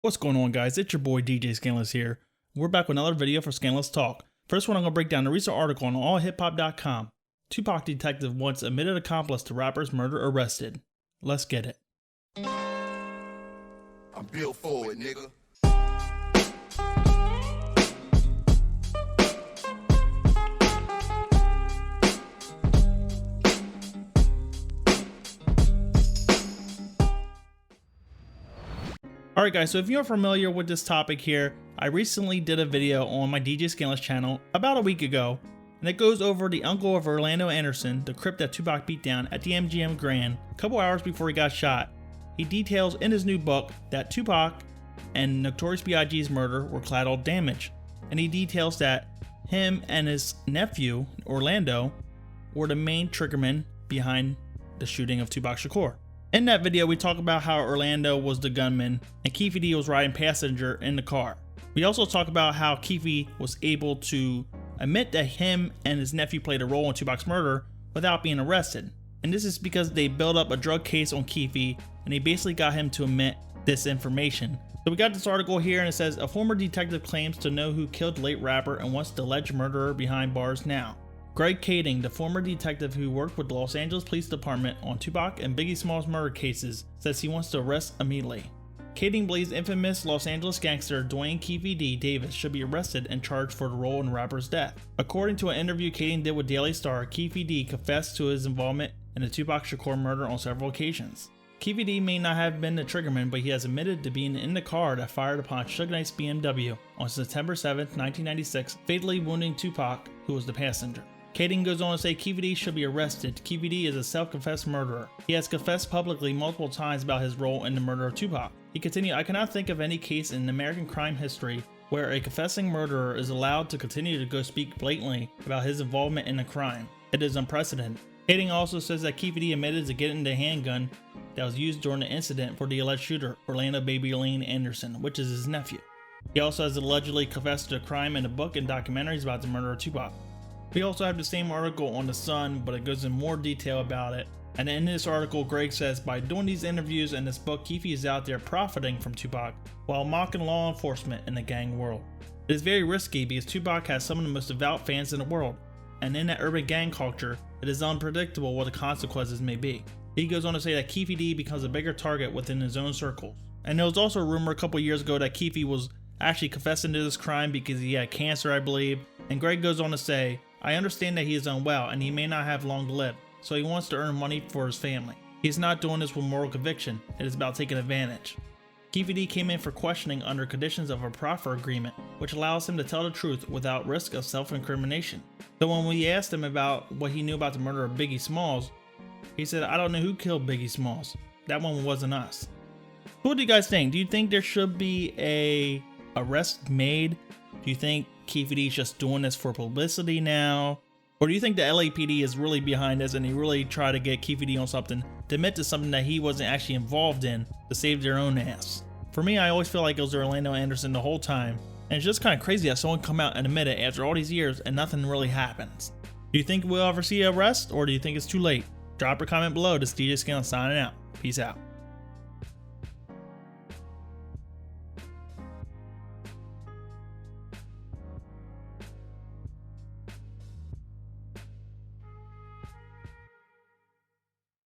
What's going on, guys? It's your boy DJ Skandalous here. We're back with another video for Skandalous Talk. First one, I'm going to break down a recent article on allhiphop.com. Tupac detective wants admitted accomplice to rapper's murder arrested. Let's get it. I'm built for it, nigga. Alright guys, so if you're familiar with this topic here, I recently did a video on my DJ Skandalous channel about a week ago, and it goes over the uncle of Orlando Anderson, the Crip that Tupac beat down at the MGM Grand a couple hours before he got shot. He details in his new book that Tupac and Notorious B.I.G.'s murder were collateral damage, and he details that him and his nephew, Orlando, were the main triggermen behind the shooting of Tupac Shakur. In that video, we talk about how Orlando was the gunman and Keefe D was riding passenger in the car. We also talk about how Keefe was able to admit that him and his nephew played a role in Tupac's murder without being arrested. And this is because they built up a drug case on Keefe and they basically got him to admit this information. So we got this article here and it says, a former detective claims to know who killed late rapper and wants the alleged murderer behind bars now. Greg Kading, the former detective who worked with the Los Angeles Police Department on Tupac and Biggie Smalls murder cases, says he wants to arrest immediately. Kading believes infamous Los Angeles gangster Dwayne Keefe D Davis should be arrested and charged for the role in the rapper's death. According to an interview Kading did with Daily Star, Keefe D confessed to his involvement in the Tupac Shakur murder on several occasions. Keefe D may not have been the triggerman, but he has admitted to being in the car that fired upon Suge Knight's BMW on September 7, 1996, fatally wounding Tupac, who was the passenger. Kading goes on to say Keefe D should be arrested. Keefe D is a self-confessed murderer. He has confessed publicly multiple times about his role in the murder of Tupac. He continued, I cannot think of any case in American crime history where a confessing murderer is allowed to continue to go speak blatantly about his involvement in the crime. It is unprecedented. Kading also says that Keefe D admitted to getting the handgun that was used during the incident for the alleged shooter, Orlando Baby Lane Anderson, which is his nephew. He also has allegedly confessed to the crime in the book and documentaries about the murder of Tupac. We also have the same article on The Sun, but it goes in more detail about it. And in this article, Greg says, by doing these interviews and this book, Keefe is out there profiting from Tupac while mocking law enforcement in the gang world. It is very risky because Tupac has some of the most devout fans in the world, and in that urban gang culture, it is unpredictable what the consequences may be. He goes on to say that Keefe D becomes a bigger target within his own circles. And there was also a rumor a couple years ago that Keefe was actually confessing to this crime because he had cancer, I believe. And Greg goes on to say, I understand that he is unwell and he may not have long to live, so he wants to earn money for his family. He's not doing this with moral conviction, it is about taking advantage. Keefe D came in for questioning under conditions of a proffer agreement, which allows him to tell the truth without risk of self-incrimination. So when we asked him about what he knew about the murder of Biggie Smalls, he said, I don't know who killed Biggie Smalls. That one wasn't us. So what do you guys think? Do you think there should be a arrest made? Do you think Keefe D is just doing this for publicity now? Or do you think the LAPD is really behind this and they really try to get Keefe D on something to admit to something that he wasn't actually involved in to save their own ass? For me, I always feel like it was Orlando Anderson the whole time, and it's just kind of crazy that someone come out and admit it after all these years and nothing really happens. Do you think we'll ever see an arrest, or do you think it's too late? Drop a comment below. This is DJ Skandalous signing out. Peace out.